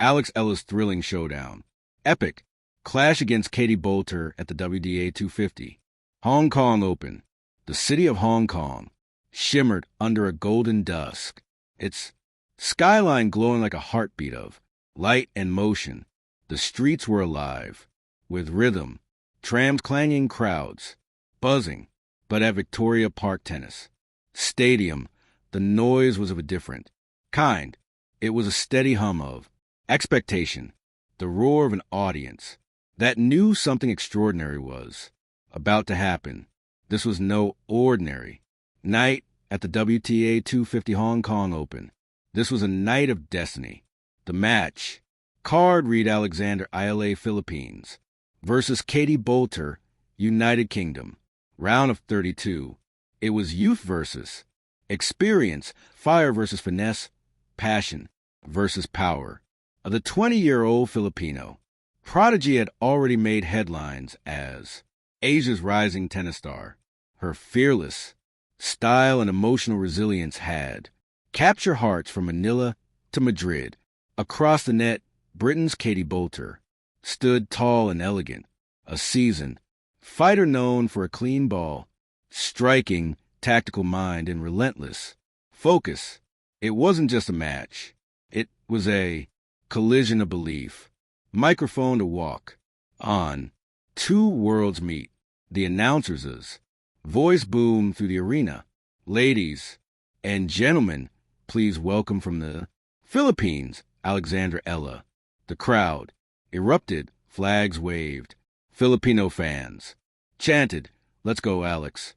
Alex Ella's thrilling showdown. Epic. Clash against Katie Boulter at the WTA 250. Hong Kong Open. The city of Hong Kong shimmered under a golden dusk, its skyline glowing like a heartbeat of light and motion. The streets were alive, with rhythm, trams clanging, crowds buzzing. But at Victoria Park Tennis Stadium, the noise was of a different kind. It was a steady hum of expectation, the roar of an audience that knew something extraordinary was about to happen. This was no ordinary night at the WTA 250 Hong Kong Open. This was a night of destiny. The match, card read Alexander Eala, Philippines, versus Katie Boulter, United Kingdom. Round of 32. It was youth versus experience, fire versus finesse, passion versus power. The 20-year-old Filipino prodigy had already made headlines as Asia's rising tennis star. Her fearless style and emotional resilience had captured hearts from Manila to Madrid. Across the net, Britain's Katie Boulter stood tall and elegant, a seasoned fighter known for a clean ball, striking, tactical mind, and relentless focus. It wasn't just a match. It was a collision of belief. Microphone to walk on. Two worlds meet. The announcer's voice boomed through the arena. Ladies and gentlemen, please welcome from the Philippines, Alexander Eala. The crowd erupted, flags waved. Filipino fans chanted, "Let's go, Alex."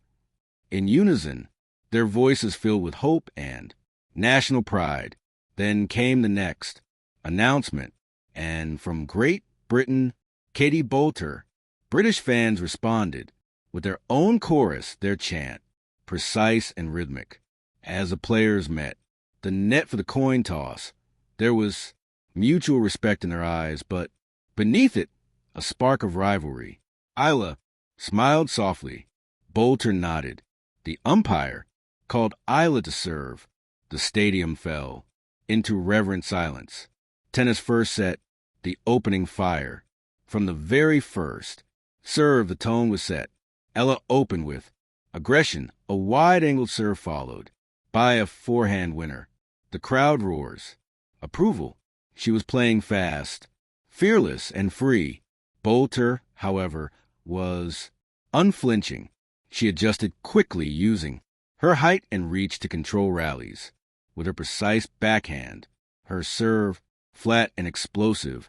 In unison, their voices filled with hope and national pride. Then came the next announcement, and from Great Britain, Katie Boulter. British fans responded with their own chorus, their chant, precise and rhythmic. As the players met, the net for the coin toss, there was mutual respect in their eyes, but beneath it, a spark of rivalry. Eala smiled softly. Boulter nodded. The umpire called Eala to serve. The stadium fell into reverent silence. Tennis first set, the opening fire. From the very first serve, the tone was set. Eala opened with aggression. A wide-angled serve followed by a forehand winner. The crowd roars approval. She was playing fast, fearless, and free. Boulter, however, was unflinching. She adjusted quickly, using her height and reach to control rallies. With her precise backhand, her serve, flat and explosive,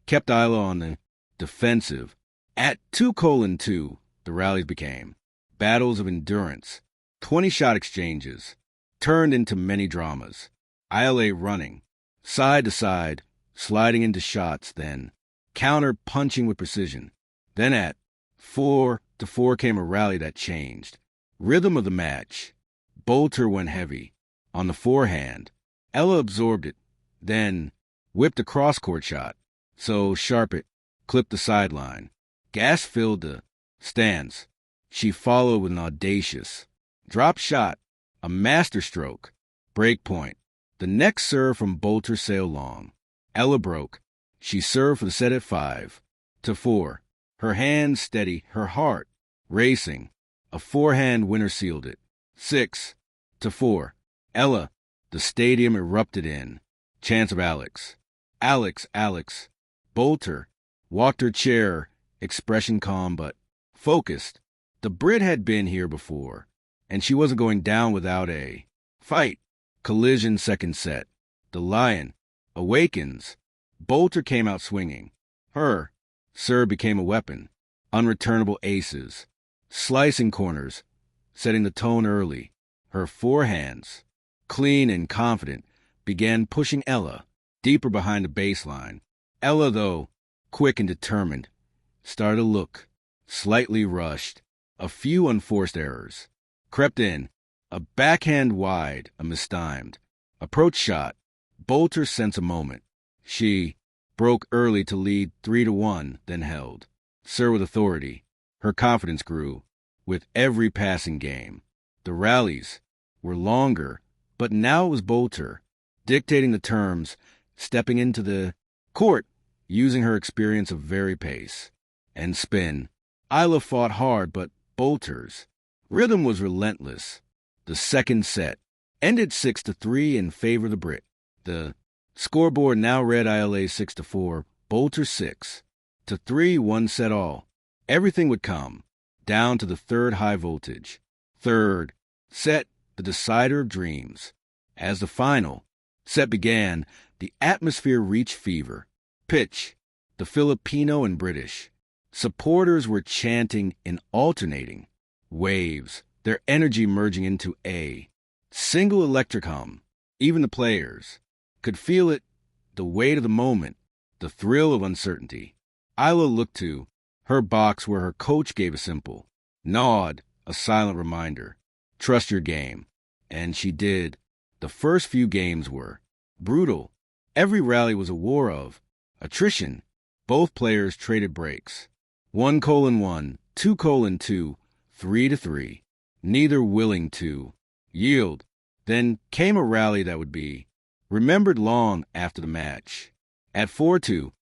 kept Eala on the defensive. At 2:2, the rallies became battles of endurance. 20-shot exchanges turned into many dramas. Eala running side to side, sliding into shots, then counter-punching with precision. Then at 4-4 came a rally that changed. Rhythm of the match. Boulter went heavy on the forehand. Eala absorbed it, then whipped a cross-court shot so sharp it clipped the sideline. Gas filled the stands. She followed with an audacious drop shot, a masterstroke, break point. The next serve from Boulter sailed long. Eala broke. She served for the set at 5-4. Her hands steady, her heart racing. A forehand winner sealed it. 6-4. Eala. The stadium erupted in chants of Alex. Alex, Alex. Boulter walked her chair, expression calm but focused. The Brit had been here before, and she wasn't going down without a fight. Collision, second set. The Lion awakens. Boulter came out swinging. Her serve became a weapon. Unreturnable aces. Slicing corners, setting the tone early. Her forehands, clean and confident, began pushing Eala deeper behind the baseline. Eala, though quick and determined, started to look slightly rushed. A few unforced errors crept in. A backhand wide, a mistimed approach shot. Boulter sensed a moment. She broke early to lead 3-1, then held. Serve with authority. Her confidence grew with every passing game. The rallies were longer, but now it was Boulter dictating the terms, stepping into the Court, using her experience of very pace. And spin. Eala fought hard, but Boulter's rhythm was relentless. The second set ended 6-3 in favor of the Brit. The scoreboard now read Eala 6-4, Boulter 6-3, one set all. Everything would come down to the third high voltage. Third set, the decider of dreams. As the final set began, the atmosphere reached fever pitch. The Filipino and British supporters were chanting in alternating waves, their energy merging into a single electric hum. Even the players could feel it, the weight of the moment, the thrill of uncertainty. Eala looked to her box where her coach gave a simple nod, a silent reminder. Trust your game. And she did. The first few games were brutal. Every rally was a war of attrition. Both players traded breaks. 1:1, 2:2, 3-3. Neither willing to yield. Then came a rally that would be remembered long after the match. At 4-2,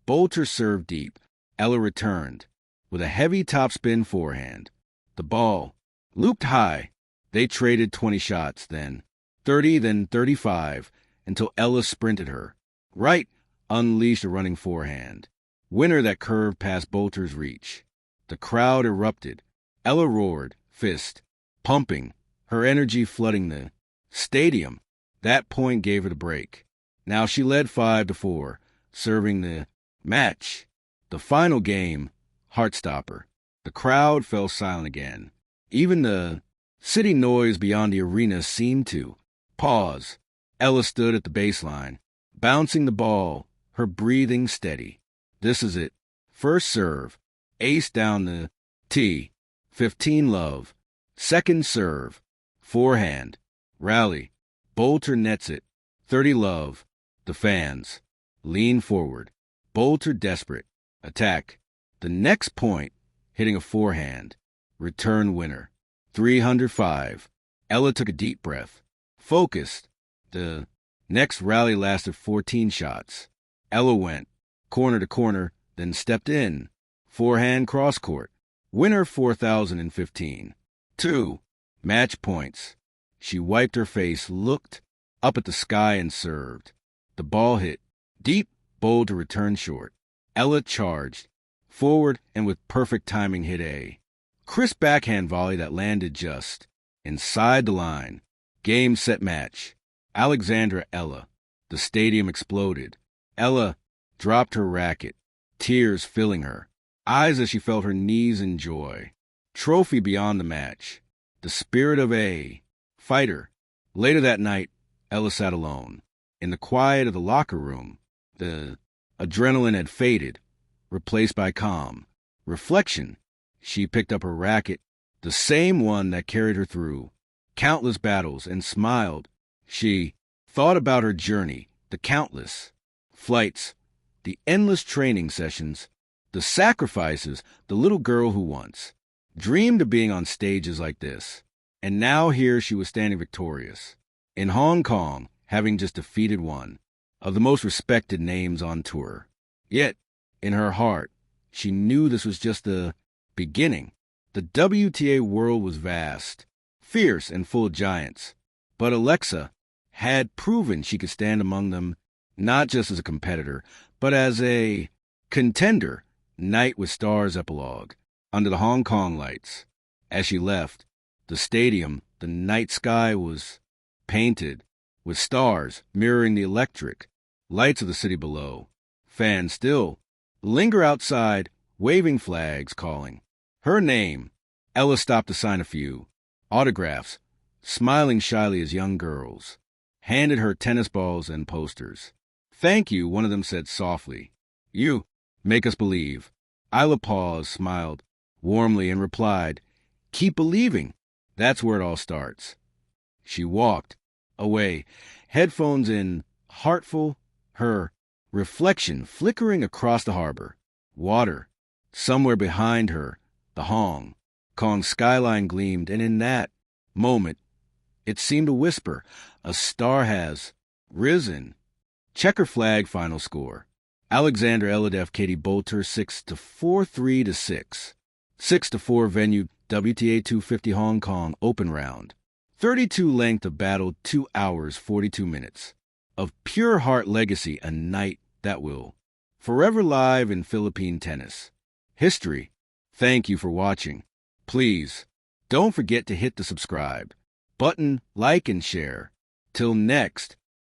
Boulter served deep. Eala returned with a heavy topspin forehand. The ball looped high. They traded 20 shots, then 30, then 35, until Eala sprinted her right, unleashed a running forehand. Winner that curved past Boulter's reach. The crowd erupted. Eala roared, fist pumping, her energy flooding the stadium. That point gave her the break. Now she led 5-4, serving the match. The final game, heartstopper. The crowd fell silent again. Even the city noise beyond the arena seemed to pause. Eala stood at the baseline, bouncing the ball, her breathing steady. This is it. First serve, ace down the tee, 15 love. Second serve, forehand, rally. Boulter nets it, 30 love. The fans lean forward. Boulter desperate. Attack. The next point, hitting a forehand. Return winner. 305. Eala took a deep breath. Focused. The next rally lasted 14 shots. Eala went corner to corner, then stepped in. Forehand cross court. Winner 4,015. 2. Match points. She wiped her face, looked up at the sky, and served. The ball hit deep. Boulter returned short. Eala charged forward and with perfect timing hit a crisp backhand volley that landed just inside the line. Game, set, match. Alexandra Eala. The stadium exploded. Eala dropped her racket, tears filling her eyes as she felt her knees in joy. Trophy beyond the match. The spirit of a fighter. Later that night, Eala sat alone. In the quiet of the locker room, the adrenaline had faded, replaced by calm reflection. She picked up her racket, the same one that carried her through countless battles, and smiled. She thought about her journey, the countless flights, the endless training sessions, the sacrifices, the little girl who once dreamed of being on stages like this. And now here she was standing victorious in Hong Kong, having just defeated one of the most respected names on tour. Yet, in her heart, she knew this was just the beginning. The WTA world was vast, fierce, and full of giants. But Alexa had proven she could stand among them, not just as a competitor, but as a contender. Night with Stars epilogue. Under the Hong Kong lights. As she left the stadium, the night sky was painted with stars mirroring the electric lights of the city below. Fans still linger outside, waving flags, calling her name. Eala stopped to sign a few autographs, smiling shyly as young girls handed her tennis balls and posters. "Thank you," one of them said softly. "You make us believe." Eala paused, smiled warmly, and replied, "Keep believing. That's where it all starts." She walked away, headphones in, heartful, her reflection flickering across the harbor. Water. Somewhere behind her, the Hong Kong skyline gleamed, and in that moment, it seemed to whisper, "A star has risen Checker flag final score. Alexander Eladev, Katie Boulter, 6-4, 3-6. 6-4 venue, WTA 250 Hong Kong open round. 32 length of battle, 2 hours, 42 minutes. Of pure heart legacy, a night that will forever live in Philippine tennis history. Thank you for watching. Please, don't forget to hit the subscribe button, like, and share. Till next,